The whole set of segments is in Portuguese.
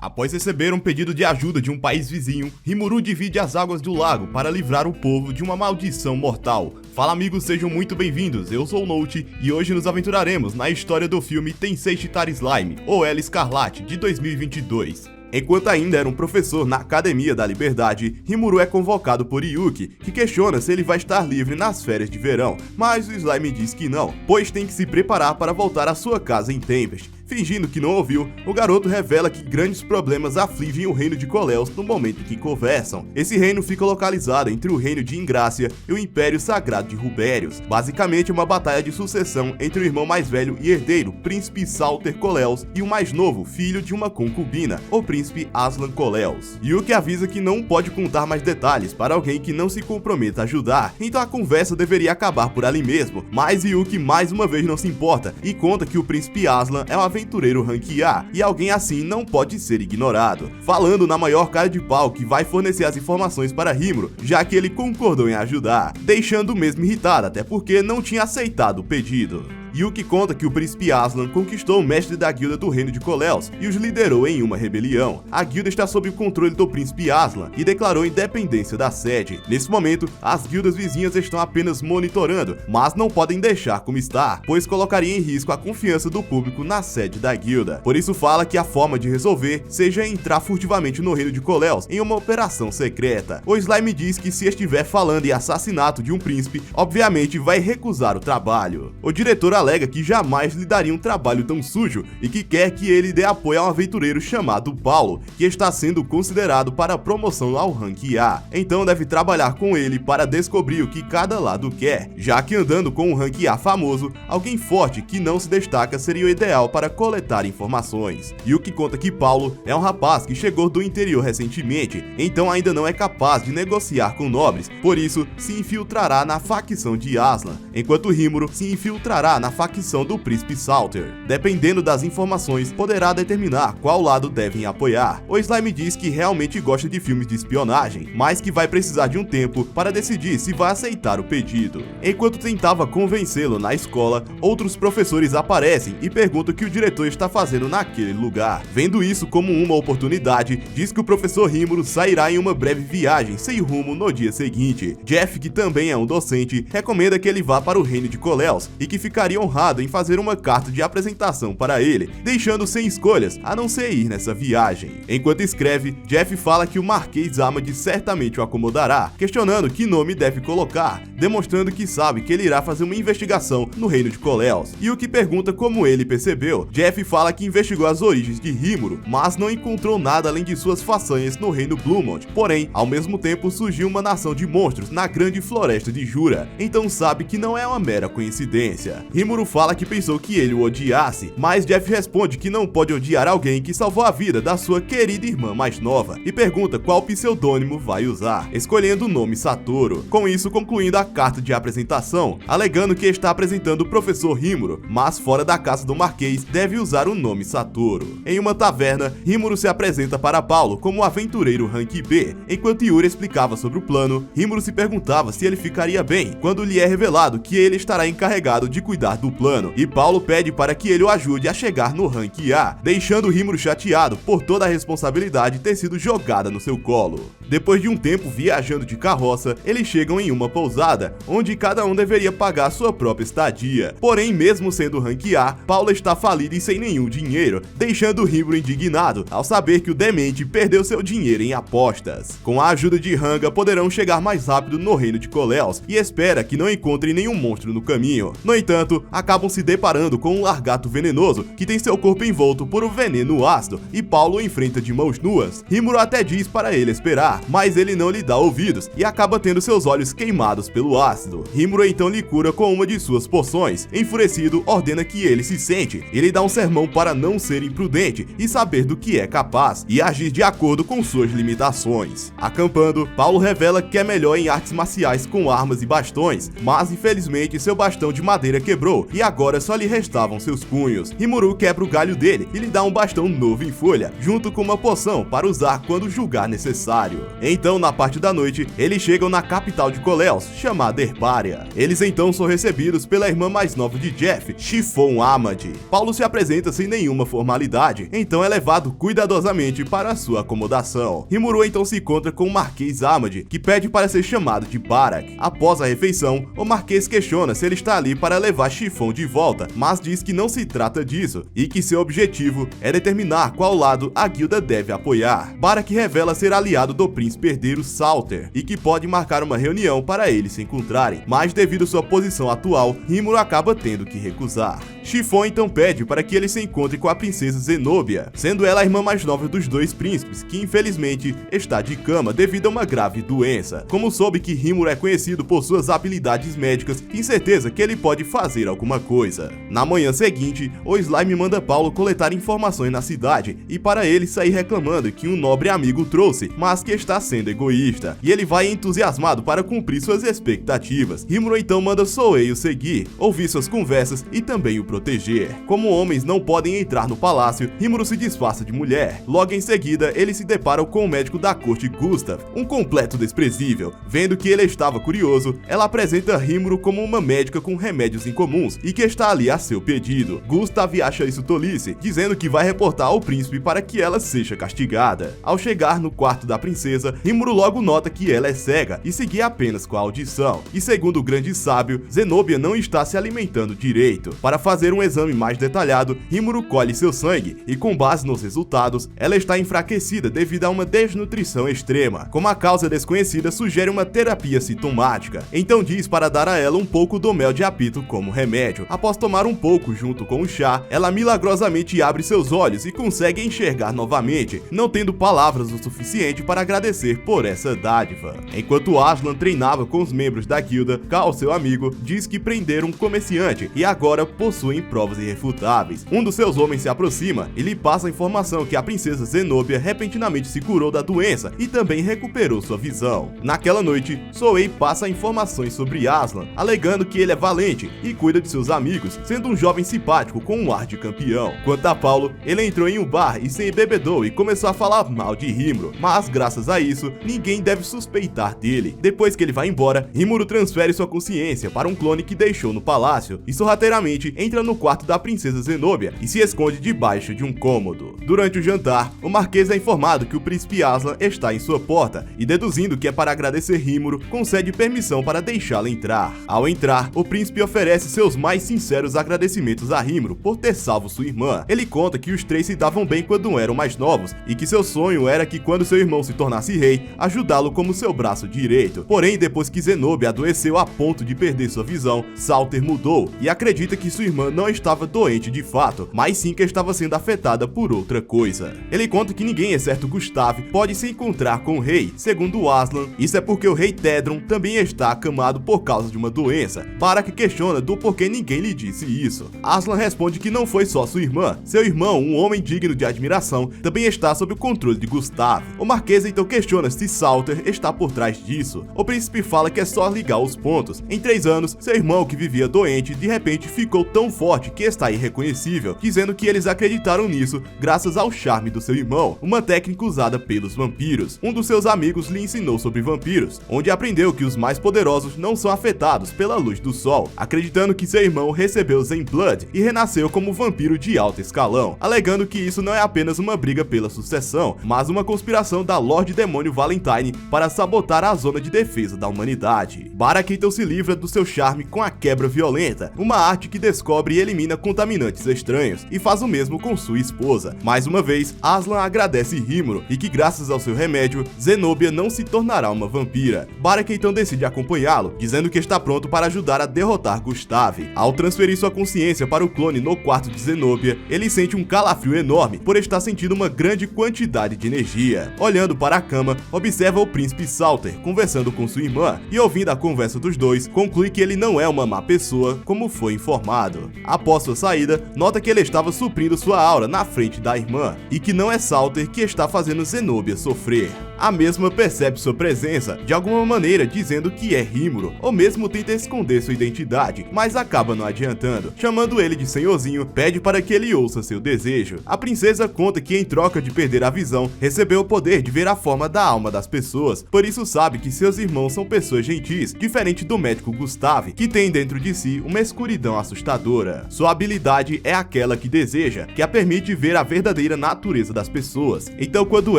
Após receber um pedido de ajuda de um país vizinho, Rimuru divide as águas do lago para livrar o povo de uma maldição mortal. Fala amigos, sejam muito bem-vindos, eu sou o Note e hoje nos aventuraremos na história do filme Tensei Chitara Slime, ou Ela Escarlate, de 2022. Enquanto ainda era um professor na Academia da Liberdade, Rimuru é convocado por Yuki, que questiona se ele vai estar livre nas férias de verão, mas o Slime diz que não, pois tem que se preparar para voltar à sua casa em Tempest. Fingindo que não ouviu, o garoto revela que grandes problemas afligem o reino de Koleos no momento em que conversam. Esse reino fica localizado entre o reino de Ingrácia e o Império Sagrado de Rubérios. Basicamente uma batalha de sucessão entre o irmão mais velho e herdeiro, Príncipe Salter Koleos, e o mais novo, filho de uma concubina, o Príncipe Aslan Koleos. Yuki avisa que não pode contar mais detalhes para alguém que não se comprometa a ajudar, então a conversa deveria acabar por ali mesmo, mas Yuki mais uma vez não se importa e conta que o Príncipe Aslan é um aventureiro rank A, e alguém assim não pode ser ignorado, falando na maior cara de pau que vai fornecer as informações para Rimuru, já que ele concordou em ajudar, deixando o mesmo irritado, até porque não tinha aceitado o pedido. Yuki conta que o Príncipe Aslan conquistou o mestre da guilda do reino de Koleos e os liderou em uma rebelião. A guilda está sob o controle do Príncipe Aslan e declarou independência da sede. Nesse momento, as guildas vizinhas estão apenas monitorando, mas não podem deixar como está, pois colocaria em risco a confiança do público na sede da guilda. Por isso fala que a forma de resolver seja entrar furtivamente no reino de Koleos em uma operação secreta. O Slime diz que se estiver falando em assassinato de um príncipe, obviamente vai recusar o trabalho. O diretor alega que jamais lhe daria um trabalho tão sujo e que quer que ele dê apoio a um aventureiro chamado Paulo, que está sendo considerado para a promoção ao rank A. Então deve trabalhar com ele para descobrir o que cada lado quer, já que andando com um rank A famoso, alguém forte que não se destaca seria o ideal para coletar informações. E o que conta que Paulo é um rapaz que chegou do interior recentemente, então ainda não é capaz de negociar com nobres, por isso se infiltrará na facção de Aslan, enquanto Rimuru se infiltrará na facção do Príncipe Salter. Dependendo das informações, poderá determinar qual lado devem apoiar. O Slime diz que realmente gosta de filmes de espionagem, mas que vai precisar de um tempo para decidir se vai aceitar o pedido. Enquanto tentava convencê-lo na escola, outros professores aparecem e perguntam o que o diretor está fazendo naquele lugar. Vendo isso como uma oportunidade, diz que o professor Rimuru sairá em uma breve viagem sem rumo no dia seguinte. Jeff, que também é um docente, recomenda que ele vá para o reino de Koleos e que ficaria honrado em fazer uma carta de apresentação para ele, deixando sem escolhas a não ser ir nessa viagem. Enquanto escreve, Jeff fala que o Marquês Amad certamente o acomodará, questionando que nome deve colocar, demonstrando que sabe que ele irá fazer uma investigação no reino de Koleos. E o que pergunta como ele percebeu, Jeff fala que investigou as origens de Rimuru, mas não encontrou nada além de suas façanhas no reino Bluemont. Porém, ao mesmo tempo surgiu uma nação de monstros na grande floresta de Jura, então sabe que não é uma mera coincidência. Rimuru fala que pensou que ele o odiasse, mas Jeff responde que não pode odiar alguém que salvou a vida da sua querida irmã mais nova, e pergunta qual pseudônimo vai usar, escolhendo o nome Satoru. Com isso, concluindo a carta de apresentação, alegando que está apresentando o professor Rimuru, mas fora da casa do Marquês deve usar o nome Satoru. Em uma taverna, Rimuru se apresenta para Paulo como aventureiro rank B. Enquanto Yuri explicava sobre o plano, Rimuru se perguntava se ele ficaria bem, quando lhe é revelado que ele estará encarregado de cuidar do plano, e Paulo pede para que ele o ajude a chegar no rank A, deixando Rimuru chateado por toda a responsabilidade ter sido jogada no seu colo. Depois de um tempo viajando de carroça, eles chegam em uma pousada, onde cada um deveria pagar sua própria estadia. Porém, mesmo sendo rank A, Paulo está falido e sem nenhum dinheiro, deixando Rimuru indignado ao saber que o demente perdeu seu dinheiro em apostas. Com a ajuda de Hanga, poderão chegar mais rápido no reino de Koleos e espera que não encontrem nenhum monstro no caminho. No entanto, acabam se deparando com um largato venenoso que tem seu corpo envolto por um veneno ácido e Paulo o enfrenta de mãos nuas. Rimuru até diz para ele esperar, mas ele não lhe dá ouvidos e acaba tendo seus olhos queimados pelo ácido. Rimuru então lhe cura com uma de suas poções. Enfurecido, ordena que ele se sente. Ele dá um sermão para não ser imprudente e saber do que é capaz e agir de acordo com suas limitações. Acampando, Paulo revela que é melhor em artes marciais com armas e bastões, mas infelizmente seu bastão de madeira quebrou derrotou e agora só lhe restavam seus punhos. Rimuru quebra o galho dele e lhe dá um bastão novo em folha, junto com uma poção para usar quando julgar necessário. Então, na parte da noite, eles chegam na capital de Koleos, chamada Herpária. Eles então são recebidos pela irmã mais nova de Jeff, Chiffon Amadi. Paulo se apresenta sem nenhuma formalidade, então é levado cuidadosamente para sua acomodação. Rimuru então se encontra com o Marquês Amadi, que pede para ser chamado de Barak. Após a refeição, o Marquês questiona se ele está ali para levar Chiffon de volta, mas diz que não se trata disso e que seu objetivo é determinar qual lado a guilda deve apoiar. Barak revela ser aliado do príncipe herdeiro Salter e que pode marcar uma reunião para eles se encontrarem, mas devido à sua posição atual, Rimuru acaba tendo que recusar. Chiffon então pede para que ele se encontre com a princesa Zenobia, sendo ela a irmã mais nova dos dois príncipes, que infelizmente está de cama devido a uma grave doença. Como soube que Rimuru é conhecido por suas habilidades médicas, tem certeza que ele pode fazer alguma coisa. Na manhã seguinte, o Slime manda Paulo coletar informações na cidade e para ele sair reclamando que um nobre amigo trouxe, mas que está sendo egoísta, e ele vai entusiasmado para cumprir suas expectativas. Rimuru então manda Souei o seguir, ouvir suas conversas e também o proteger. Como homens não podem entrar no palácio, Rimuru se disfarça de mulher. Logo em seguida, eles se deparam com o médico da corte Gustav, um completo desprezível. Vendo que ele estava curioso, ela apresenta Rimuru como uma médica com remédios incomuns e que está ali a seu pedido. Gustav acha isso tolice, dizendo que vai reportar ao príncipe para que ela seja castigada. Ao chegar no quarto da princesa, Rimuru logo nota que ela é cega e seguir apenas com a audição. E segundo o grande sábio, Zenobia não está se alimentando direito. Para fazer um exame mais detalhado, Rimuru colhe seu sangue e com base nos resultados, ela está enfraquecida devido a uma desnutrição extrema. Como a causa desconhecida sugere uma terapia sintomática, então diz para dar a ela um pouco do mel de apito como remédio. Após tomar um pouco junto com o chá, ela milagrosamente abre seus olhos e consegue enxergar novamente, não tendo palavras o suficiente para agradecer por essa dádiva. Enquanto Aslan treinava com os membros da guilda, Cal, seu amigo, diz que prenderam um comerciante e agora possuem provas irrefutáveis. Um dos seus homens se aproxima e lhe passa a informação que a princesa Zenobia repentinamente se curou da doença e também recuperou sua visão. Naquela noite, Souei passa informações sobre Aslan, alegando que ele é valente e cuida de seus amigos, sendo um jovem simpático com um ar de campeão. Quanto a Paulo, ele entrou em um bar e se embebedou e começou a falar mal de Rimuru, mas graças a isso, ninguém deve suspeitar dele. Depois que ele vai embora, Rimuru transfere sua consciência para um clone que deixou no palácio e sorrateiramente entra no quarto da princesa Zenobia e se esconde debaixo de um cômodo. Durante o jantar, o Marquês é informado que o príncipe Aslan está em sua porta e, deduzindo que é para agradecer Rimuru, concede permissão para deixá-la entrar. Ao entrar, o príncipe oferece seus mais sinceros agradecimentos a Rimuru por ter salvo sua irmã. Ele conta que os três se davam bem quando eram mais novos e que seu sonho era que quando seu irmão se tornasse rei, ajudá-lo como seu braço direito. Porém, depois que Zenobia adoeceu a ponto de perder sua visão, Salter mudou e acredita que sua irmã não estava doente de fato, mas sim que estava sendo afetada por outra coisa. Ele conta que ninguém, exceto Gustav, pode se encontrar com o rei. Segundo Aslan, isso é porque o rei Tedron também está acamado por causa de uma doença. Barak questiona do porquê ninguém lhe disse isso. Aslan responde que não foi só sua irmã. Seu irmão, um homem digno de admiração, também está sob o controle de Gustav. O Marquês então questiona se Salter está por trás disso. O príncipe fala que é só ligar os pontos. Em 3 anos, seu irmão, que vivia doente, de repente ficou tão forte que está irreconhecível, dizendo que eles acreditaram nisso graças ao charme do seu irmão, uma técnica usada pelos vampiros. Um dos seus amigos lhe ensinou sobre vampiros, onde aprendeu que os mais poderosos não são afetados pela luz do sol, acreditando que seu irmão recebeu Zen Blood e renasceu como vampiro de alto escalão, alegando que isso não é apenas uma briga pela sucessão, mas uma conspiração da Lorde Demônio Valentine para sabotar a zona de defesa da humanidade. Barak então se livra do seu charme com a quebra violenta, uma arte que descobre e elimina contaminantes estranhos, e faz o mesmo com sua esposa. Mais uma vez, Aslan agradece Rimuru e que graças ao seu remédio, Zenobia não se tornará uma vampira. Barak então decide acompanhá-lo, dizendo que está pronto para ajudar a derrotar Gustav. Ao transferir sua consciência para o clone no quarto de Zenobia, ele sente um calafrio enorme por estar sentindo uma grande quantidade de energia. Olhando para a cama, observa o príncipe Salter conversando com sua irmã e, ouvindo a conversa dos dois, conclui que ele não é uma má pessoa, como foi informado. Após sua saída, nota que ele estava suprindo sua aura na frente da irmã e que não é Salter que está fazendo Zenobia sofrer. a mesma percebe sua presença, de alguma maneira dizendo que é Rimuru, ou mesmo tenta esconder sua identidade, mas acaba não adiantando. Chamando ele de senhorzinho, pede para que ele ouça seu desejo. A princesa conta que em troca de perder a visão, recebeu o poder de ver a forma da alma das pessoas, por isso sabe que seus irmãos são pessoas gentis, diferente do médico Gustave, que tem dentro de si uma escuridão assustadora. Sua habilidade é aquela que deseja, que a permite ver a verdadeira natureza das pessoas. Então quando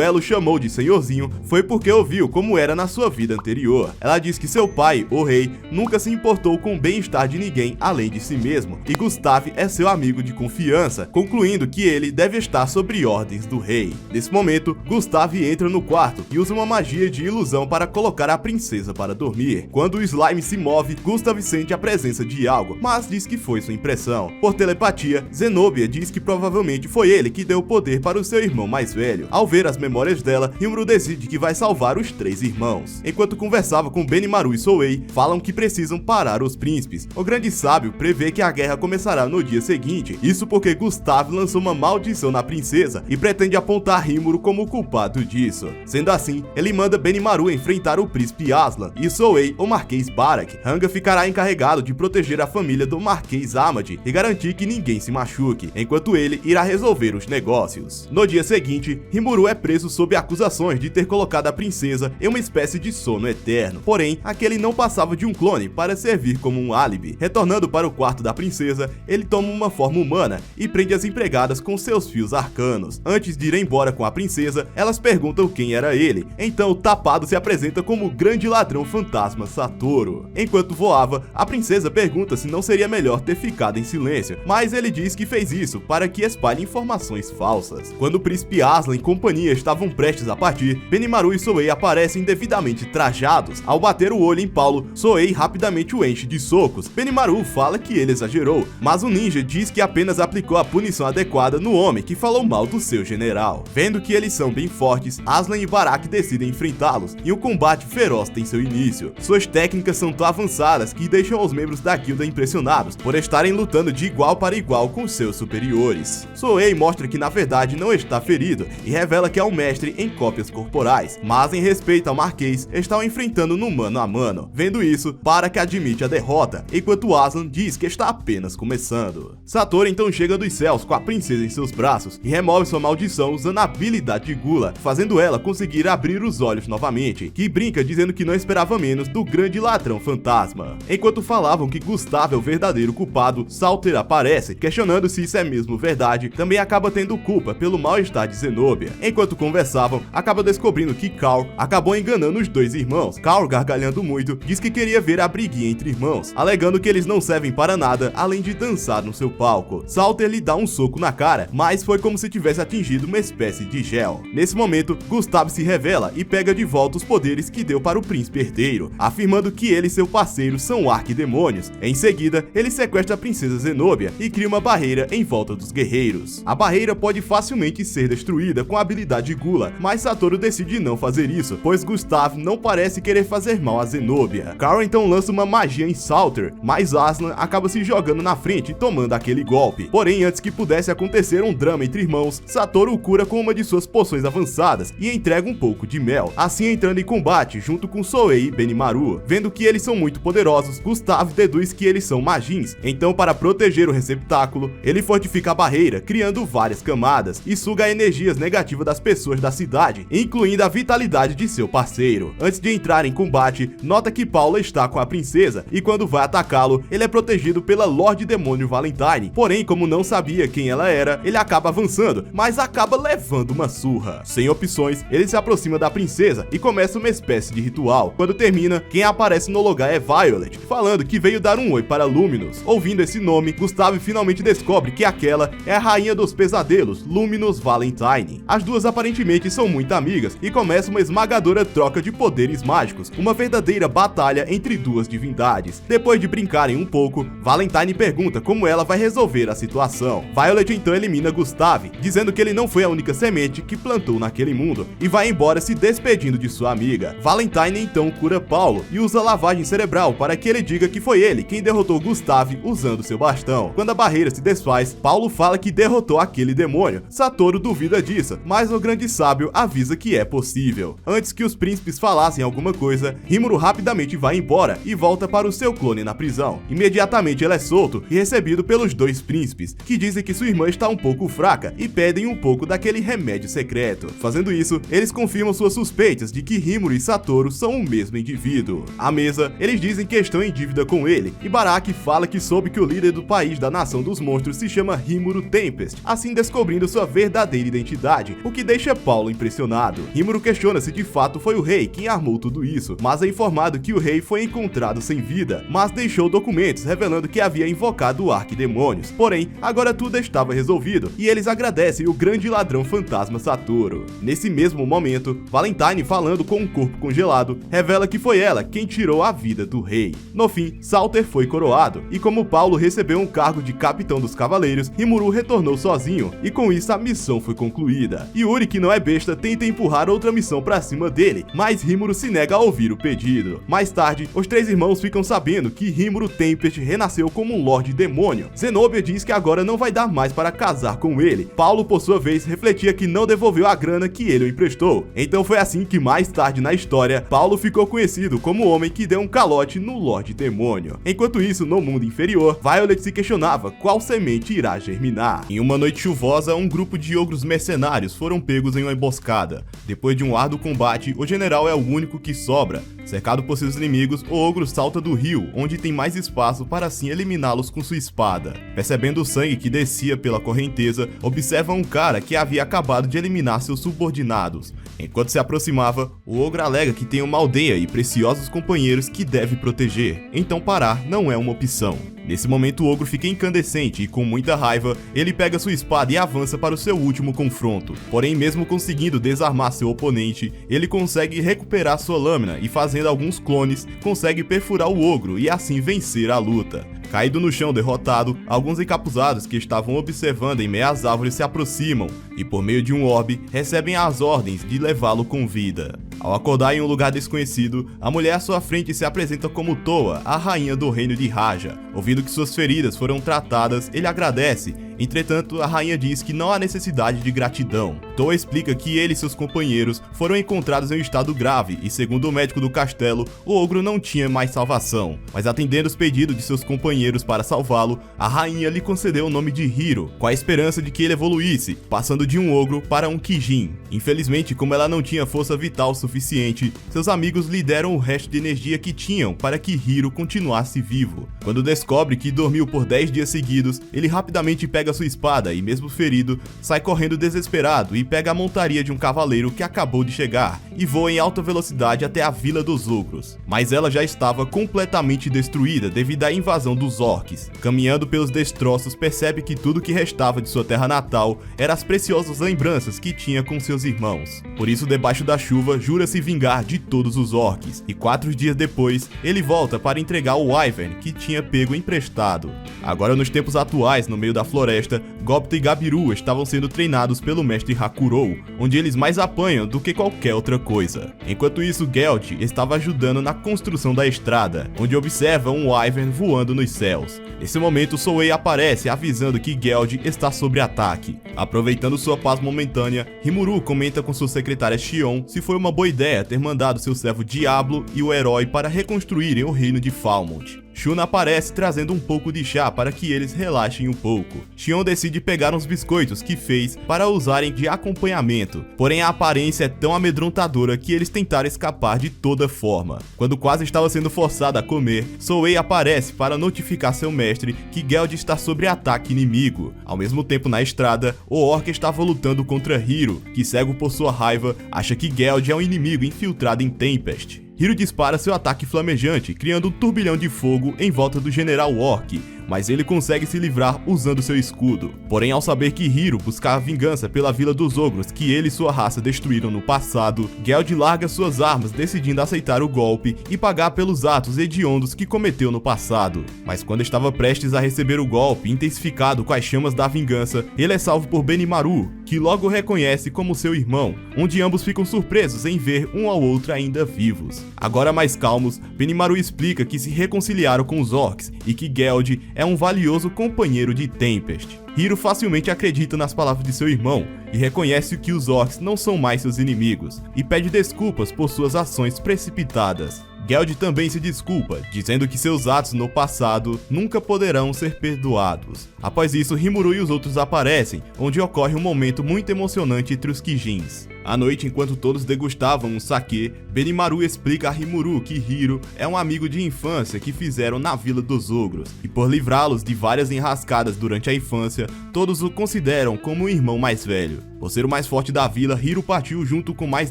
ela o chamou de senhorzinho, foi porque ouviu como era na sua vida anterior. Ela diz que seu pai, o rei, nunca se importou com o bem-estar de ninguém além de si mesmo, e Gustave é seu amigo de confiança, concluindo que ele deve estar sob ordens do rei. Nesse momento, Gustave entra no quarto e usa uma magia de ilusão para colocar a princesa para dormir. Quando o slime se move, Gustave sente a presença de algo, mas diz que foi sua impressão. Por telepatia, Zenobia diz que provavelmente foi ele que deu o poder para o seu irmão mais velho. Ao ver as memórias dela, Rimuru decide que vai salvar os 3 irmãos. Enquanto conversava com Benimaru e Souei, falam que precisam parar os príncipes. O grande sábio prevê que a guerra começará no dia seguinte, isso porque Gustave lançou uma maldição na princesa e pretende apontar Rimuru como o culpado disso. Sendo assim, ele manda Benimaru enfrentar o príncipe Aslan e Souei, o Marquês Barak. Hanga ficará encarregado de proteger a família do Marquês Amadi e garantir que ninguém se machuque, enquanto ele irá resolver os negócios. No dia seguinte, Rimuru é preso sob acusações de ter colocado a princesa em uma espécie de sono eterno. Porém, aquele não passava de um clone para servir como um álibi. Retornando para o quarto da princesa, ele toma uma forma humana e prende as empregadas com seus fios arcanos. Antes de ir embora com a princesa, elas perguntam quem era ele. Então o tapado se apresenta como o grande ladrão fantasma Satoru. Enquanto voava, a princesa pergunta se não seria melhor ter ficado em silêncio, mas ele diz que fez isso para que espalhe informações falsas. Quando o príncipe Aslan e companhia estavam prestes a partir, Benimaru e Souei aparecem devidamente trajados. Ao bater o olho em Paulo, Souei rapidamente o enche de socos. Benimaru fala que ele exagerou, mas o ninja diz que apenas aplicou a punição adequada no homem que falou mal do seu general. Vendo que eles são bem fortes, Aslan e Barak decidem enfrentá-los, e um combate feroz tem seu início. Suas técnicas são tão avançadas que deixam os membros da guilda impressionados por estarem lutando de igual para igual com seus superiores. Souei mostra que na verdade não está ferido e revela que é um mestre em cópias corporais, mas em respeito ao Marquês, estão enfrentando no mano a mano. Vendo isso, Barak admite a derrota, enquanto Aslan diz que está apenas começando. Satoru então chega dos céus com a princesa em seus braços e remove sua maldição usando a habilidade de Gula, fazendo ela conseguir abrir os olhos novamente, que brinca dizendo que não esperava menos do grande ladrão fantasma. Enquanto falavam que Gustave é o verdadeiro culpado, Salter aparece, questionando se isso é mesmo verdade, também acaba tendo culpa pelo mal-estar de Zenobia. Enquanto conversavam, acaba descobrindo que Carl acabou enganando os 2 irmãos. Carl, gargalhando muito, diz que queria ver a briguinha entre irmãos, alegando que eles não servem para nada além de dançar no seu palco. Salter lhe dá um soco na cara, mas foi como se tivesse atingido uma espécie de gel. Nesse momento, Gustave se revela e pega de volta os poderes que deu para o príncipe herdeiro, afirmando que ele e seu parceiro são arquidemônios. Em seguida, ele sequestra a princesa Zenobia e cria uma barreira em volta dos guerreiros. A barreira pode facilmente ser destruída com a habilidade Gula, mas Satoru decide não fazer isso, pois Gustave não parece querer fazer mal a Zenobia. Carl então lança uma magia em Salter, mas Aslan acaba se jogando na frente e tomando aquele golpe. Porém, antes que pudesse acontecer um drama entre irmãos, Satoru o cura com uma de suas poções avançadas e entrega um pouco de mel, assim entrando em combate junto com Souei e Benimaru. Vendo que eles são muito poderosos, Gustave deduz que eles são magins, então para proteger o receptáculo, ele fortifica a barreira, criando várias camadas, e suga energias negativas das pessoas da cidade, incluindo a vitalidade de seu parceiro. Antes de entrar em combate, nota que Paula está com a princesa, e quando vai atacá-lo, ele é protegido pela Lorde Demônio Valentine. Porém, como não sabia quem ela era, ele acaba avançando, mas acaba levando uma surra. Sem opções, ele se aproxima da princesa e começa uma espécie de ritual. Quando termina, quem aparece no lugar é Violet, falando que veio dar um oi para Luminous. Ouvindo esse nome, Gustave finalmente descobre que aquela é a rainha dos pesadelos, Luminous Valentine. As duas aparentemente são muito amigas e começa uma esmagadora troca de poderes mágicos, uma verdadeira batalha entre duas divindades. Depois de brincarem um pouco, Valentine pergunta como ela vai resolver a situação. Violet então elimina Gustave, dizendo que ele não foi a única semente que plantou naquele mundo, e vai embora se despedindo de sua amiga. Valentine então cura Paulo e usa lavagem cerebral para que ele diga que foi ele quem derrotou Gustave usando seu bastão. Quando a barreira se desfaz, Paulo fala que derrotou aquele demônio. Satoru duvida disso, mas o grande sábio avisa que é é possível. Antes que os príncipes falassem alguma coisa, Rimuru rapidamente vai embora e volta para o seu clone na prisão. Imediatamente ele é solto e recebido pelos dois príncipes, que dizem que sua irmã está um pouco fraca e pedem um pouco daquele remédio secreto. Fazendo isso, eles confirmam suas suspeitas de que Rimuru e Satoru são o mesmo indivíduo. À mesa, eles dizem que estão em dívida com ele, e Baraki fala que soube que o líder do país da Nação dos Monstros se chama Rimuru Tempest, assim descobrindo sua verdadeira identidade, o que deixa Paulo impressionado. Rimuru questiona se de fato foi o rei quem armou tudo isso, mas é informado que o rei foi encontrado sem vida, mas deixou documentos revelando que havia invocado o arquidemônios. Porém, agora tudo estava resolvido, e eles agradecem o grande ladrão fantasma Satoru. Nesse mesmo momento, Valentine, falando com um corpo congelado, revela que foi ela quem tirou a vida do rei. No fim, Salter foi coroado, e como Paulo recebeu um cargo de capitão dos cavaleiros, Rimuru retornou sozinho, e com isso a missão foi concluída. Yuri, que não é besta, tenta empurrar outra missão pra cima dele, mas Rimuru se nega a ouvir o pedido. Mais tarde, os três irmãos ficam sabendo que Rimuru Tempest renasceu como um Lorde Demônio. Zenobia diz que agora não vai dar mais para casar com ele. Paulo, por sua vez, refletia que não devolveu a grana que ele o emprestou. Então foi assim que mais tarde na história, Paulo ficou conhecido como o homem que deu um calote no Lorde Demônio. Enquanto isso, no mundo inferior, Violet se questionava qual semente irá germinar. Em uma noite chuvosa, um grupo de ogros mercenários foram pegos em uma emboscada. Depois de um árduo combate, o general é o único que sobra. Cercado por seus inimigos, o ogro salta do rio, onde tem mais espaço para assim eliminá-los com sua espada. Percebendo o sangue que descia pela correnteza, observa um cara que havia acabado de eliminar seus subordinados. Enquanto se aproximava, o ogro alega que tem uma aldeia e preciosos companheiros que deve proteger, então parar não é uma opção. Nesse momento o ogro fica incandescente e com muita raiva, ele pega sua espada e avança para o seu último confronto. Porém, mesmo conseguindo desarmar seu oponente, ele consegue recuperar sua lâmina e fazendo alguns clones, consegue perfurar o ogro e assim vencer a luta. Caído no chão derrotado, alguns encapuzados que estavam observando em meio às árvores se aproximam e por meio de um orbe recebem as ordens de levá-lo com vida. Ao acordar em um lugar desconhecido, a mulher à sua frente se apresenta como Toa, a rainha do reino de Raja. Ouvindo que suas feridas foram tratadas, ele agradece. Entretanto, a rainha diz que não há necessidade de gratidão. Toa explica que ele e seus companheiros foram encontrados em um estado grave e, segundo o médico do castelo, o ogro não tinha mais salvação. Mas atendendo os pedidos de seus companheiros para salvá-lo, a rainha lhe concedeu o nome de Hiro, com a esperança de que ele evoluísse, passando de um ogro para um Kijin. Infelizmente, como ela não tinha força vital suficiente, seus amigos lhe deram o resto de energia que tinham para que Hiro continuasse vivo. Quando descobre que dormiu por 10 dias seguidos, ele rapidamente pega sua espada e, mesmo ferido, sai correndo desesperado e pega a montaria de um cavaleiro que acabou de chegar e voa em alta velocidade até a Vila dos Ogros. Mas ela já estava completamente destruída devido à invasão dos orcs. Caminhando pelos destroços, percebe que tudo que restava de sua terra natal eram as preciosas lembranças que tinha com seus irmãos. Por isso, debaixo da chuva, jura se vingar de todos os orcs, e 4 dias depois, ele volta para entregar o Wyvern que tinha pego emprestado. Agora, nos tempos atuais, no meio da floresta, Gobta e Gabiru estavam sendo treinados pelo mestre Hakurou, onde eles mais apanham do que qualquer outra coisa. Enquanto isso, Geld estava ajudando na construção da estrada, onde observa um Wyvern voando nos céus. Nesse momento, Souei aparece avisando que Geld está sob ataque. Aproveitando sua paz momentânea, Rimuru comenta com sua secretária Xion se foi uma boa ideia ter mandado seu servo Diablo e o herói para reconstruírem o reino de Falmouth. Shuna aparece trazendo um pouco de chá para que eles relaxem um pouco. Xion decide pegar uns biscoitos que fez para usarem de acompanhamento, porém a aparência é tão amedrontadora que eles tentaram escapar de toda forma. Quando quase estava sendo forçado a comer, Souei aparece para notificar seu mestre que Geld está sob ataque inimigo. Ao mesmo tempo, na estrada, o orc estava lutando contra Hiro, que, cego por sua raiva, acha que Geld é um inimigo infiltrado em Tempest. Hiro dispara seu ataque flamejante, criando um turbilhão de fogo em volta do general orc, mas ele consegue se livrar usando seu escudo. Porém, ao saber que Hiro buscava vingança pela Vila dos Ogros que ele e sua raça destruíram no passado, Geld larga suas armas, decidindo aceitar o golpe e pagar pelos atos hediondos que cometeu no passado. Mas quando estava prestes a receber o golpe, intensificado com as chamas da vingança, ele é salvo por Benimaru, que logo o reconhece como seu irmão, onde ambos ficam surpresos em ver um ao outro ainda vivos. Agora mais calmos, Benimaru explica que se reconciliaram com os orcs e que Geld é um valioso companheiro de Tempest. Hiro facilmente acredita nas palavras de seu irmão e reconhece que os orcs não são mais seus inimigos, e pede desculpas por suas ações precipitadas. Geld também se desculpa, dizendo que seus atos no passado nunca poderão ser perdoados. Após isso, Rimuru e os outros aparecem, onde ocorre um momento muito emocionante entre os Kijins. À noite, enquanto todos degustavam um sake, Benimaru explica a Rimuru que Hiro é um amigo de infância que fizeram na Vila dos Ogros, e por livrá-los de várias enrascadas durante a infância, todos o consideram como um irmão mais velho. Por ser o mais forte da vila, Hiro partiu junto com mais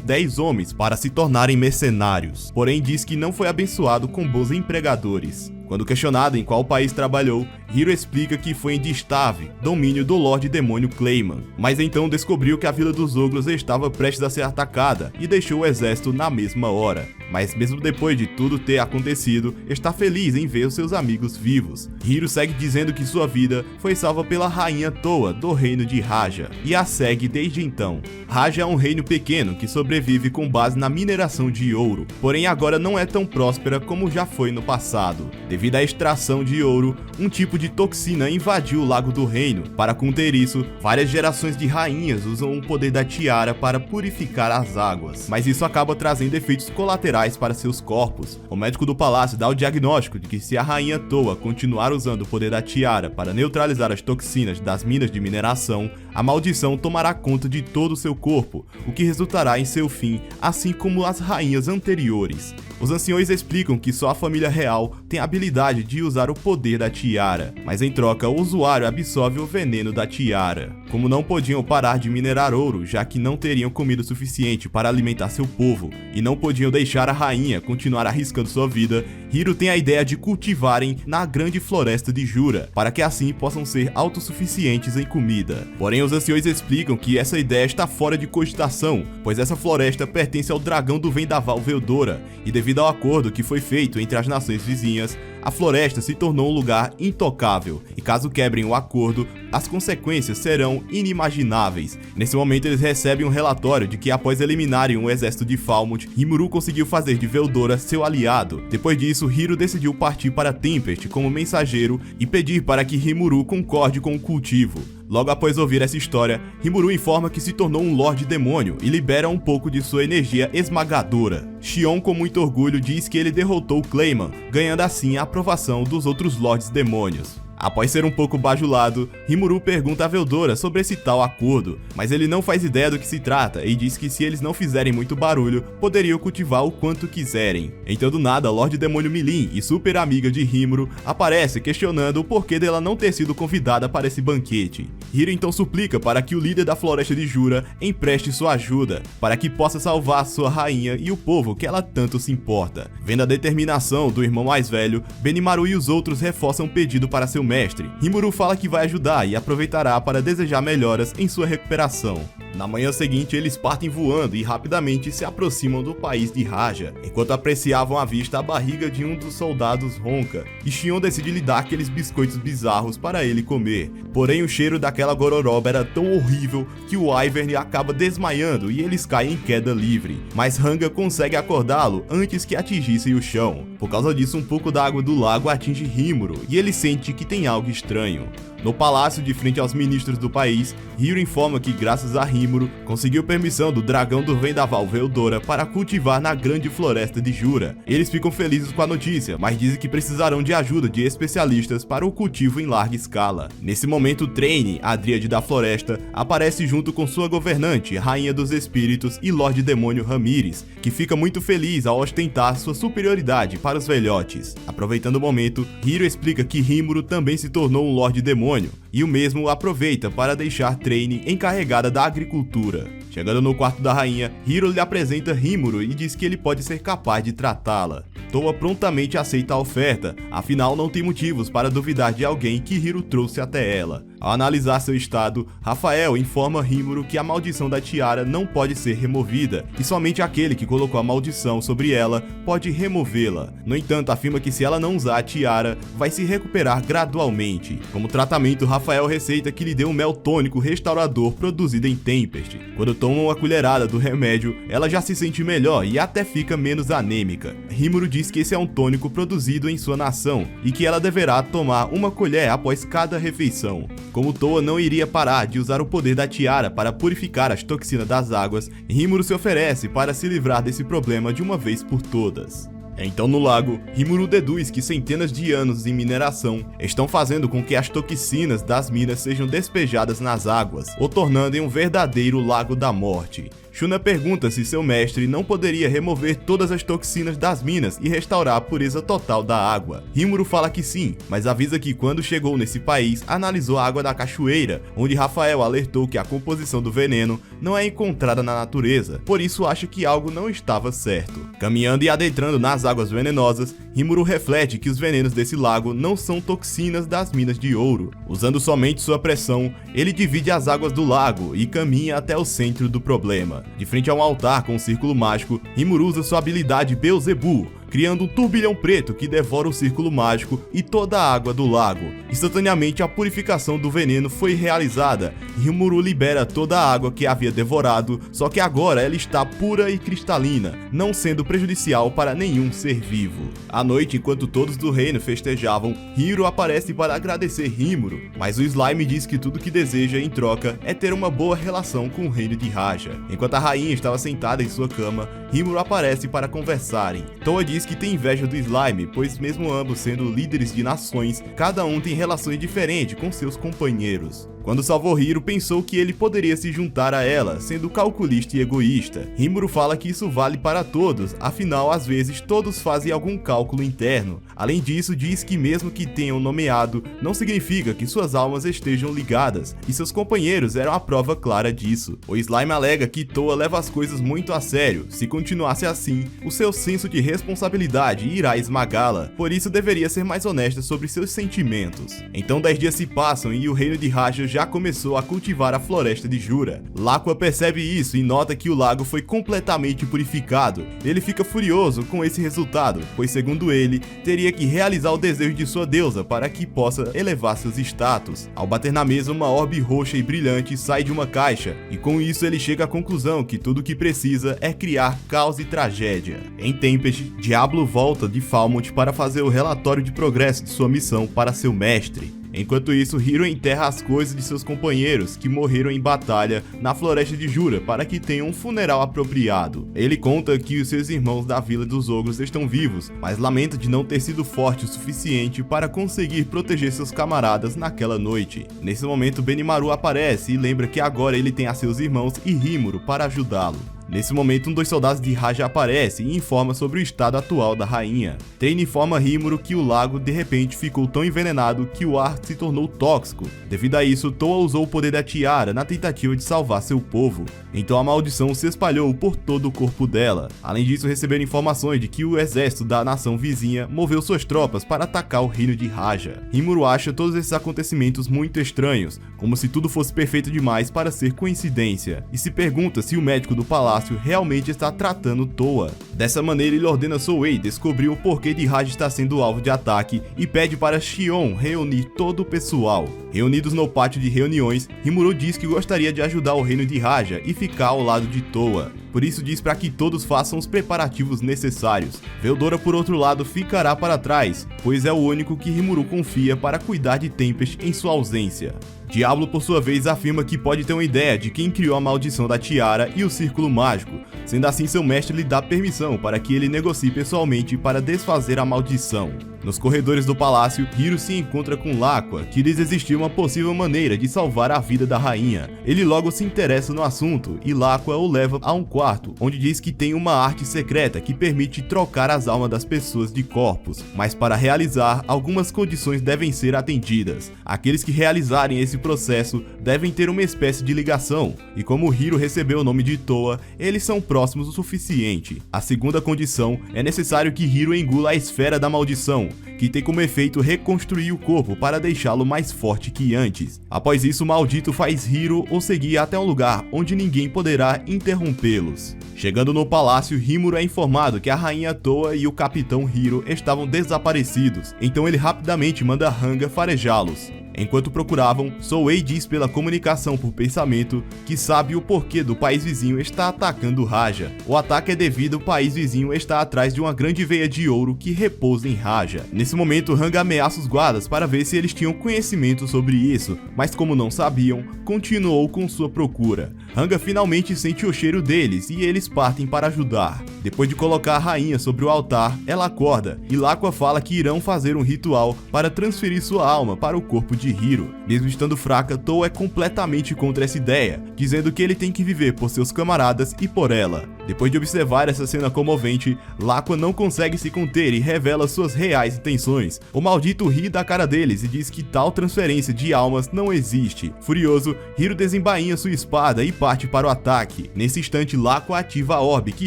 10 homens para se tornarem mercenários, porém diz que não foi abençoado com bons empregadores. Quando questionado em qual país trabalhou, Hiro explica que foi em Distave, domínio do Lorde Demônio Clayman, mas então descobriu que a Vila dos Ogros estava prestes a ser atacada e deixou o exército na mesma hora. Mas mesmo depois de tudo ter acontecido, está feliz em ver os seus amigos vivos. Hiro segue dizendo que sua vida foi salva pela Rainha Toa do reino de Raja, e a segue desde então. Raja é um reino pequeno que sobrevive com base na mineração de ouro, porém agora não é tão próspera como já foi no passado. Devido à extração de ouro, um tipo de toxina invadiu o Lago do Reino. Para conter isso, várias gerações de rainhas usam o poder da tiara para purificar as águas, mas isso acaba trazendo efeitos colaterais para seus corpos. O médico do palácio dá o diagnóstico de que se a Rainha Toa continuar usando o poder da tiara para neutralizar as toxinas das minas de mineração, a maldição tomará conta de todo o seu corpo, o que resultará em seu fim, assim como as rainhas anteriores. Os anciões explicam que só a família real tem a habilidade de usar o poder da tiara, mas em troca o usuário absorve o veneno da tiara. Como não podiam parar de minerar ouro, já que não teriam comida suficiente para alimentar seu povo, e não podiam deixar a rainha continuar arriscando sua vida, Hiro tem a ideia de cultivarem na grande floresta de Jura, para que assim possam ser autossuficientes em comida. Porém, os anciões explicam que essa ideia está fora de cogitação, pois essa floresta pertence ao dragão do vendaval Veldora, e devido ao acordo que foi feito entre as nações vizinhas, a floresta se tornou um lugar intocável, e caso quebrem o acordo, as consequências serão inimagináveis. Nesse momento eles recebem um relatório de que após eliminarem o exército de Falmouth, Rimuru conseguiu fazer de Veldora seu aliado. Depois disso, Hiro decidiu partir para Tempest como mensageiro e pedir para que Rimuru concorde com o cultivo. Logo após ouvir essa história, Rimuru informa que se tornou um Lorde Demônio e libera um pouco de sua energia esmagadora. Xion, com muito orgulho, diz que ele derrotou Clayman, ganhando assim a aprovação dos outros Lordes Demônios. Após ser um pouco bajulado, Rimuru pergunta a Veldora sobre esse tal acordo, mas ele não faz ideia do que se trata e diz que se eles não fizerem muito barulho, poderiam cultivar o quanto quiserem. Então do nada, Lorde Demônio Milin e super amiga de Rimuru aparece questionando o porquê dela não ter sido convidada para esse banquete. Hiro então suplica para que o líder da Floresta de Jura empreste sua ajuda, para que possa salvar sua rainha e o povo que ela tanto se importa. Vendo a determinação do irmão mais velho, Benimaru e os outros reforçam o pedido para seu mestre. Rimuru fala que vai ajudar e aproveitará para desejar melhoras em sua recuperação. Na manhã seguinte, eles partem voando e rapidamente se aproximam do país de Raja. Enquanto apreciavam à vista, a barriga de um dos soldados ronca, e Xion decide lhe dar aqueles biscoitos bizarros para ele comer. Porém, o cheiro daquela gororoba era tão horrível que o Ivern acaba desmaiando e eles caem em queda livre. Mas Ranga consegue acordá-lo antes que atingissem o chão. Por causa disso, um pouco da água do lago atinge Rimuru e ele sente que tem algo estranho. No palácio, de frente aos ministros do país, Hiro informa que, graças a Rimuru, conseguiu permissão do dragão do vendaval Veldora para cultivar na grande floresta de Jura. Eles ficam felizes com a notícia, mas dizem que precisarão de ajuda de especialistas para o cultivo em larga escala. Nesse momento, Traine, a Dríade da Floresta, aparece junto com sua governante, Rainha dos Espíritos e Lorde Demônio Ramírez, que fica muito feliz ao ostentar sua superioridade para os velhotes. Aproveitando o momento, Hiro explica que Rimuru também se tornou um Lorde Demônio, e o mesmo aproveita para deixar Traine encarregada da agricultura. Chegando no quarto da rainha, Hiro lhe apresenta Rimuru e diz que ele pode ser capaz de tratá-la. Toa prontamente aceita a oferta, afinal não tem motivos para duvidar de alguém que Hiro trouxe até ela. Ao analisar seu estado, Rafael informa Rimuru que a maldição da tiara não pode ser removida, e somente aquele que colocou a maldição sobre ela pode removê-la. No entanto, afirma que se ela não usar a tiara, vai se recuperar gradualmente. Como tratamento, Rafael receita que lhe dê um mel tônico restaurador produzido em Tempest. Quando toma uma colherada do remédio, ela já se sente melhor e até fica menos anêmica. Rimuru diz que esse é um tônico produzido em sua nação e que ela deverá tomar uma colher após cada refeição. Como Towa não iria parar de usar o poder da tiara para purificar as toxinas das águas, Rimuru se oferece para se livrar desse problema de uma vez por todas. Então no lago, Rimuru deduz que centenas de anos em mineração estão fazendo com que as toxinas das minas sejam despejadas nas águas, o tornando em um verdadeiro lago da morte. Shuna pergunta se seu mestre não poderia remover todas as toxinas das minas e restaurar a pureza total da água. Rimuru fala que sim, mas avisa que quando chegou nesse país, analisou a água da cachoeira, onde Rafael alertou que a composição do veneno não é encontrada na natureza, por isso acha que algo não estava certo. Caminhando e adentrando nas águas venenosas, Rimuru reflete que os venenos desse lago não são toxinas das minas de ouro. Usando somente sua pressão, ele divide as águas do lago e caminha até o centro do problema. De frente a um altar com um círculo mágico, Rimuru usa sua habilidade Beelzebub, criando um turbilhão preto que devora o círculo mágico e toda a água do lago. Instantaneamente, a purificação do veneno foi realizada e Rimuru libera toda a água que havia devorado, só que agora ela está pura e cristalina, não sendo prejudicial para nenhum ser vivo. À noite, enquanto todos do reino festejavam, Hiro aparece para agradecer Rimuru, mas o Slime diz que tudo que deseja em troca é ter uma boa relação com o reino de Raja. Enquanto a rainha estava sentada em sua cama, Rimuru aparece para conversarem. Towa diz que tem inveja do Slime, pois mesmo ambos sendo líderes de nações, cada um tem relações diferentes com seus companheiros. Quando salvou Hiro, pensou que ele poderia se juntar a ela, sendo calculista e egoísta. Rimuru fala que isso vale para todos, afinal, às vezes todos fazem algum cálculo interno. Além disso, diz que mesmo que tenham nomeado, não significa que suas almas estejam ligadas, e seus companheiros eram a prova clara disso. O Slime alega que Towa leva as coisas muito a sério. Se continuasse assim, o seu senso de responsabilidade irá esmagá-la, por isso deveria ser mais honesta sobre seus sentimentos. Então 10 dias se passam e o reino de Raja já começou a cultivar a floresta de Jura. Laqua percebe isso e nota que o lago foi completamente purificado. Ele fica furioso com esse resultado, pois segundo ele, teria que realizar o desejo de sua deusa para que possa elevar seus status. Ao bater na mesa, uma orbe roxa e brilhante sai de uma caixa, e com isso ele chega à conclusão que tudo o que precisa é criar caos e tragédia. Em Tempest, Diablo volta de Falmouth para fazer o relatório de progresso de sua missão para seu mestre. Enquanto isso, Hiro enterra as coisas de seus companheiros que morreram em batalha na floresta de Jura para que tenham um funeral apropriado. Ele conta que os seus irmãos da Vila dos Ogros estão vivos, mas lamenta de não ter sido forte o suficiente para conseguir proteger seus camaradas naquela noite. Nesse momento, Benimaru aparece e lembra que agora ele tem a seus irmãos e Rimuru para ajudá-lo. Nesse momento, um dos soldados de Raja aparece e informa sobre o estado atual da rainha. Train informa Rimuru que o lago de repente ficou tão envenenado que o ar se tornou tóxico. Devido a isso, Towa usou o poder da tiara na tentativa de salvar seu povo. Então a maldição se espalhou por todo o corpo dela. Além disso, receberam informações de que o exército da nação vizinha moveu suas tropas para atacar o reino de Raja. Rimuru acha todos esses acontecimentos muito estranhos, como se tudo fosse perfeito demais para ser coincidência, e se pergunta se o médico do palácio realmente está tratando Towa. Dessa maneira, ele ordena Souei descobrir o porquê de Raja estar sendo alvo de ataque e pede para Xion reunir todo o pessoal. Reunidos no pátio de reuniões, Rimuru diz que gostaria de ajudar o reino de Raja e ficar ao lado de Towa. Por isso diz para que todos façam os preparativos necessários. Veldora, por outro lado, ficará para trás, pois é o único que Rimuru confia para cuidar de Tempest em sua ausência. Diablo, por sua vez, afirma que pode ter uma ideia de quem criou a maldição da tiara e o círculo mágico. Sendo assim, seu mestre lhe dá permissão para que ele negocie pessoalmente para desfazer a maldição. Nos corredores do palácio, Hiro se encontra com Laqua, que diz existir uma possível maneira de salvar a vida da rainha. Ele logo se interessa no assunto e Laqua o leva a um quarto, onde diz que tem uma arte secreta que permite trocar as almas das pessoas de corpos, mas para realizar, algumas condições devem ser atendidas. Aqueles que realizarem esse processo devem ter uma espécie de ligação, e como Hiro recebeu o nome de Towa, eles são próximos o suficiente. A segunda condição é necessário que Hiro engula a esfera da maldição, que tem como efeito reconstruir o corpo para deixá-lo mais forte que antes. Após isso, o maldito faz Hiro o seguir até um lugar onde ninguém poderá interrompê-los. Chegando no palácio, Rimuru é informado que a rainha Towa e o capitão Hiro estavam desaparecidos, então ele rapidamente manda Hanga farejá-los. Enquanto procuravam, Souei diz pela comunicação por pensamento que sabe o porquê do país vizinho estar atacando Raja. O ataque é devido ao país vizinho estar atrás de uma grande veia de ouro que repousa em Raja. Nesse momento, Hanga ameaça os guardas para ver se eles tinham conhecimento sobre isso, mas como não sabiam, continuou com sua procura. Hanga finalmente sente o cheiro deles e eles partem para ajudar. Depois de colocar a rainha sobre o altar, ela acorda e Laqua fala que irão fazer um ritual para transferir sua alma para o corpo de Hiro. Mesmo estando fraca, Towa é completamente contra essa ideia, dizendo que ele tem que viver por seus camaradas e por ela. Depois de observar essa cena comovente, Laqua não consegue se conter e revela suas reais intenções. O maldito ri da cara deles e diz que tal transferência de almas não existe. Furioso, Hiro desembainha sua espada e parte para o ataque. Nesse instante, Laqua ativa a orbe que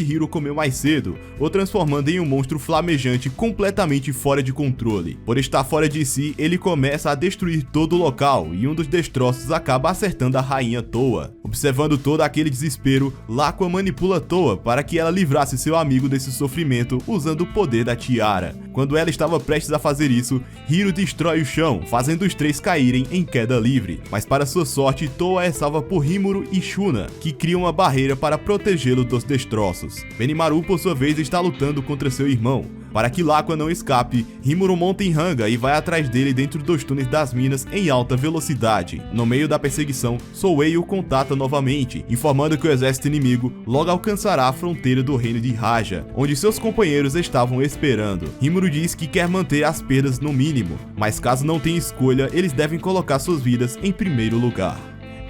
Hiro comeu mais cedo, o transformando em um monstro flamejante completamente fora de controle. Por estar fora de si, ele começa a destruir todo o local e um dos destroços acaba acertando a rainha Towa. Observando todo aquele desespero, Laqua manipula Towa para que ela livrasse seu amigo desse sofrimento usando o poder da tiara. Quando ela estava prestes a fazer isso, Hiro destrói o chão, fazendo os três caírem em queda livre. Mas para sua sorte, Towa é salva por Rimuru e Shuna, que criam uma barreira para protegê-lo dos destroços. Benimaru, por sua vez, está lutando contra seu irmão. Para que Laqua não escape, Rimuru monta em Hanga e vai atrás dele dentro dos túneis das minas em alta velocidade. No meio da perseguição, Souei o contata novamente, informando que o exército inimigo logo alcançará a fronteira do reino de Raja, onde seus companheiros estavam esperando. Rimuru diz que quer manter as perdas no mínimo, mas caso não tenha escolha, eles devem colocar suas vidas em primeiro lugar.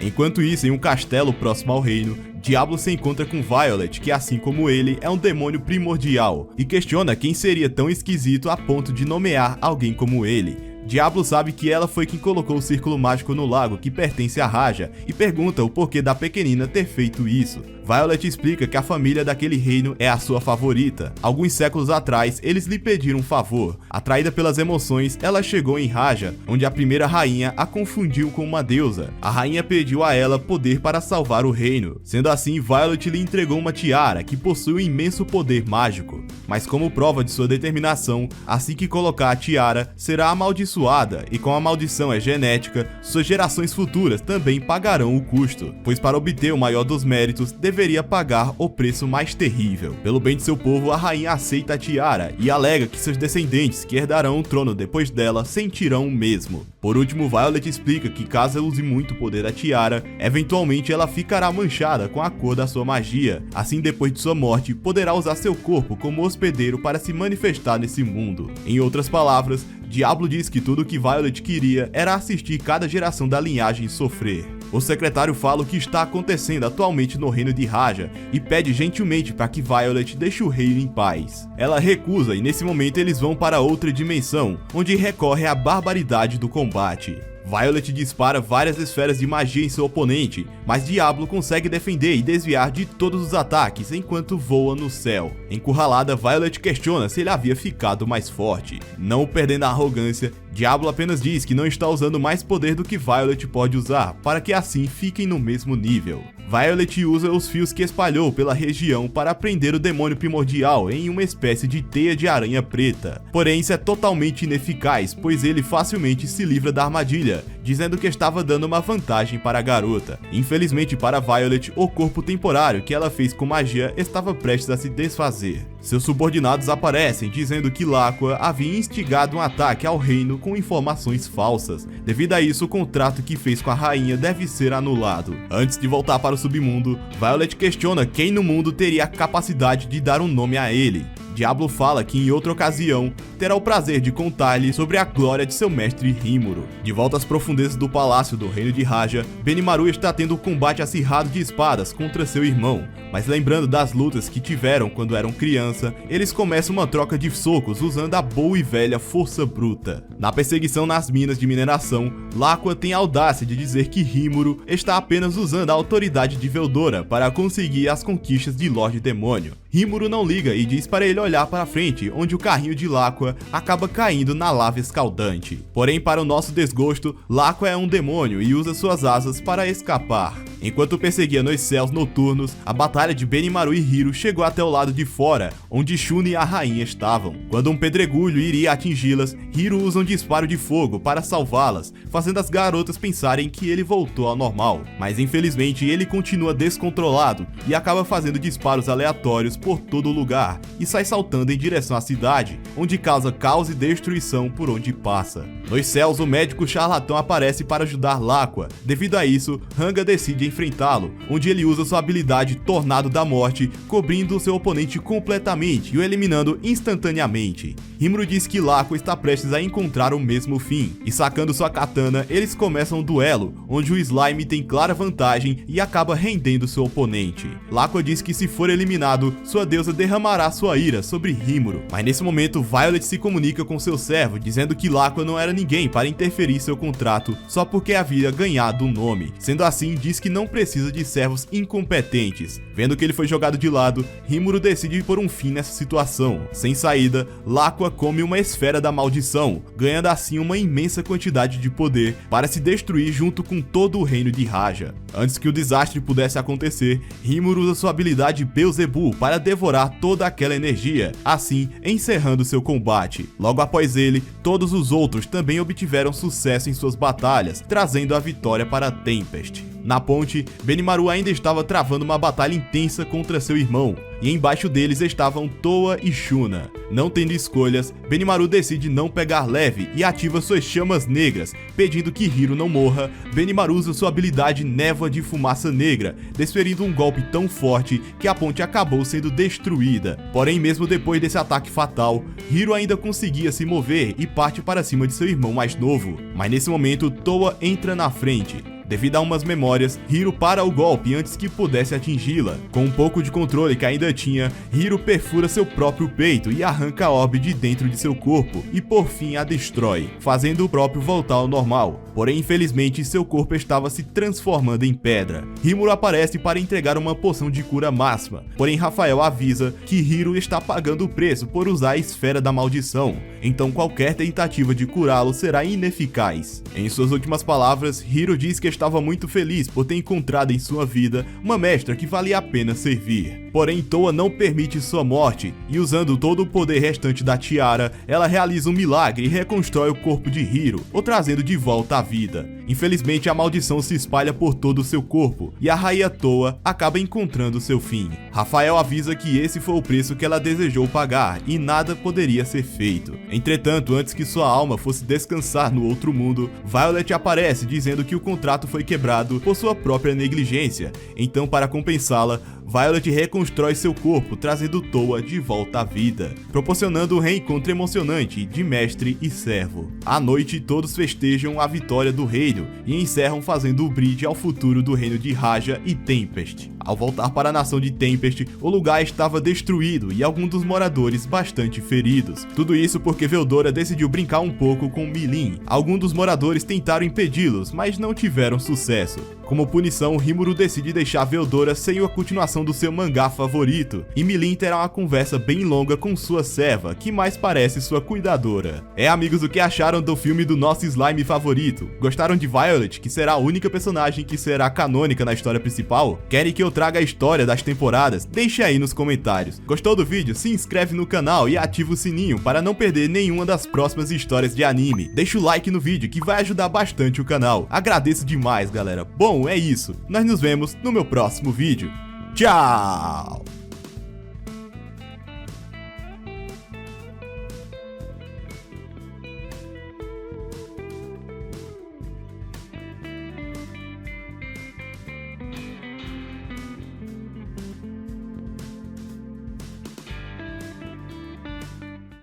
Enquanto isso, em um castelo próximo ao reino, Diablo se encontra com Violet, que assim como ele, é um demônio primordial, e questiona quem seria tão esquisito a ponto de nomear alguém como ele. Diablo sabe que ela foi quem colocou o círculo mágico no lago que pertence a Raja e pergunta o porquê da pequenina ter feito isso. Violet explica que a família daquele reino é a sua favorita. Alguns séculos atrás, eles lhe pediram um favor. Atraída pelas emoções, ela chegou em Raja, onde a primeira rainha a confundiu com uma deusa. A rainha pediu a ela poder para salvar o reino. Sendo assim, Violet lhe entregou uma tiara que possui um imenso poder mágico. Mas como prova de sua determinação, assim que colocar a tiara, será amaldiçoada, e como a maldição é genética, suas gerações futuras também pagarão o custo, pois para obter o maior dos méritos, deveria pagar o preço mais terrível. Pelo bem de seu povo, a rainha aceita a tiara e alega que seus descendentes, que herdarão o trono depois dela, sentirão o mesmo. Por último, Violet explica que caso ela use muito o poder da tiara, eventualmente ela ficará manchada com a cor da sua magia. Assim, depois de sua morte, poderá usar seu corpo como hospedeiro para se manifestar nesse mundo. Em outras palavras, Diablo diz que tudo o que Violet queria era assistir cada geração da linhagem sofrer. O secretário fala o que está acontecendo atualmente no reino de Raja e pede gentilmente para que Violet deixe o reino em paz. Ela recusa e nesse momento eles vão para outra dimensão, onde recorre à barbaridade do combate. Violet dispara várias esferas de magia em seu oponente, mas Diablo consegue defender e desviar de todos os ataques enquanto voa no céu. Encurralada, Violet questiona se ele havia ficado mais forte. Não perdendo a arrogância, Diablo apenas diz que não está usando mais poder do que Violet pode usar, para que assim fiquem no mesmo nível. Violet usa os fios que espalhou pela região para prender o demônio primordial em uma espécie de teia de aranha preta. Porém, isso é totalmente ineficaz, pois ele facilmente se livra da armadilha, dizendo que estava dando uma vantagem para a garota. Infelizmente para Violet, o corpo temporário que ela fez com magia estava prestes a se desfazer. Seus subordinados aparecem, dizendo que Laqua havia instigado um ataque ao reino com informações falsas. Devido a isso, o contrato que fez com a rainha deve ser anulado. Antes de voltar para o submundo, Violet questiona quem no mundo teria a capacidade de dar um nome a ele. Diablo fala que em outra ocasião terá o prazer de contar-lhe sobre a glória de seu mestre Rimuru. De volta às profundezas do palácio do reino de Raja, Benimaru está tendo um combate acirrado de espadas contra seu irmão, mas lembrando das lutas que tiveram quando eram criança, eles começam uma troca de socos usando a boa e velha força bruta. Na perseguição nas minas de mineração, Laqua tem a audácia de dizer que Rimuru está apenas usando a autoridade de Veldora para conseguir as conquistas de Lorde Demônio. Rimuru não liga e diz para ele olhar olhar para frente, onde o carrinho de Laqua acaba caindo na lava escaldante. Porém, para o nosso desgosto, Laqua é um demônio e usa suas asas para escapar. Enquanto perseguia nos céus noturnos, a batalha de Benimaru e Hiro chegou até o lado de fora, onde Shuna e a rainha estavam. Quando um pedregulho iria atingi-las, Hiro usa um disparo de fogo para salvá-las, fazendo as garotas pensarem que ele voltou ao normal. Mas infelizmente ele continua descontrolado e acaba fazendo disparos aleatórios por todo o lugar e sai saltando em direção à cidade, onde causa caos e destruição por onde passa. Nos céus, o médico charlatão aparece para ajudar Laqua. Devido a isso, Hanga decide enfrentá-lo, onde ele usa sua habilidade Tornado da Morte, cobrindo o seu oponente completamente e o eliminando instantaneamente. Rimuru diz que Laqua está prestes a encontrar o mesmo fim, e sacando sua katana, eles começam um duelo, onde o Slime tem clara vantagem e acaba rendendo seu oponente. Laqua diz que se for eliminado, sua deusa derramará sua ira sobre Rimuru, mas nesse momento Violet se comunica com seu servo, dizendo que Laqua não era ninguém para interferir em seu contrato só porque havia ganhado um nome. Sendo assim, diz que não precisa de servos incompetentes. Vendo que ele foi jogado de lado, Rimuru decide pôr um fim nessa situação. Sem saída, Laqua come uma esfera da maldição, ganhando assim uma imensa quantidade de poder para se destruir junto com todo o reino de Raja. Antes que o desastre pudesse acontecer, Rimuru usa sua habilidade Beelzebub para devorar toda aquela energia, assim encerrando seu combate. Logo após ele, todos os outros também obtiveram sucesso em suas batalhas, trazendo a vitória para Tempest. Na ponte, Benimaru ainda estava travando uma batalha intensa contra seu irmão, e embaixo deles estavam Towa e Shuna. Não tendo escolhas, Benimaru decide não pegar leve e ativa suas chamas negras, pedindo que Hiro não morra. Benimaru usa sua habilidade Névoa de Fumaça Negra, desferindo um golpe tão forte que a ponte acabou sendo destruída. Porém, mesmo depois desse ataque fatal, Hiro ainda conseguia se mover e parte para cima de seu irmão mais novo. Mas nesse momento, Towa entra na frente. Devido a umas memórias, Hiro para o golpe antes que pudesse atingi-la. Com um pouco de controle que ainda tinha, Hiro perfura seu próprio peito e arranca a orbe de dentro de seu corpo e por fim a destrói, fazendo o próprio voltar ao normal. Porém, infelizmente, seu corpo estava se transformando em pedra. Rimuru aparece para entregar uma poção de cura máxima, porém Rafael avisa que Hiro está pagando o preço por usar a esfera da maldição, então qualquer tentativa de curá-lo será ineficaz. Em suas últimas palavras, Hiro diz que estava muito feliz por ter encontrado em sua vida uma mestra que valia a pena servir. Porém, Towa não permite sua morte, e usando todo o poder restante da tiara, ela realiza um milagre e reconstrói o corpo de Hiro, o trazendo de volta à vida. Infelizmente, a maldição se espalha por todo o seu corpo, e a rainha Towa acaba encontrando seu fim. Rafael avisa que esse foi o preço que ela desejou pagar, e nada poderia ser feito. Entretanto, antes que sua alma fosse descansar no outro mundo, Violet aparece dizendo que o contrato foi quebrado por sua própria negligência. Então, para compensá-la, Violet reconstrói seu corpo, trazendo Towa de volta à vida, proporcionando um reencontro emocionante de mestre e servo. À noite, todos festejam a vitória do reino e encerram fazendo o brinde ao futuro do reino de Raja e Tempest. Ao voltar para a nação de Tempest, o lugar estava destruído e alguns dos moradores bastante feridos. Tudo isso porque Veldora decidiu brincar um pouco com Milin. Alguns dos moradores tentaram impedi-los, mas não tiveram sucesso. Como punição, Rimuru decide deixar Veldora sem a continuação do seu mangá favorito, e Milin terá uma conversa bem longa com sua serva, que mais parece sua cuidadora. Amigos, o que acharam do filme do nosso slime favorito? Gostaram de Violet, que será a única personagem que será canônica na história principal? Querem que eu traga a história das temporadas? Deixe aí nos comentários. Gostou do vídeo? Se inscreve no canal e ativa o sininho para não perder nenhuma das próximas histórias de anime. Deixa o like no vídeo que vai ajudar bastante o canal. Agradeço demais, galera. Bom, é isso. Nós nos vemos no meu próximo vídeo. Tchau!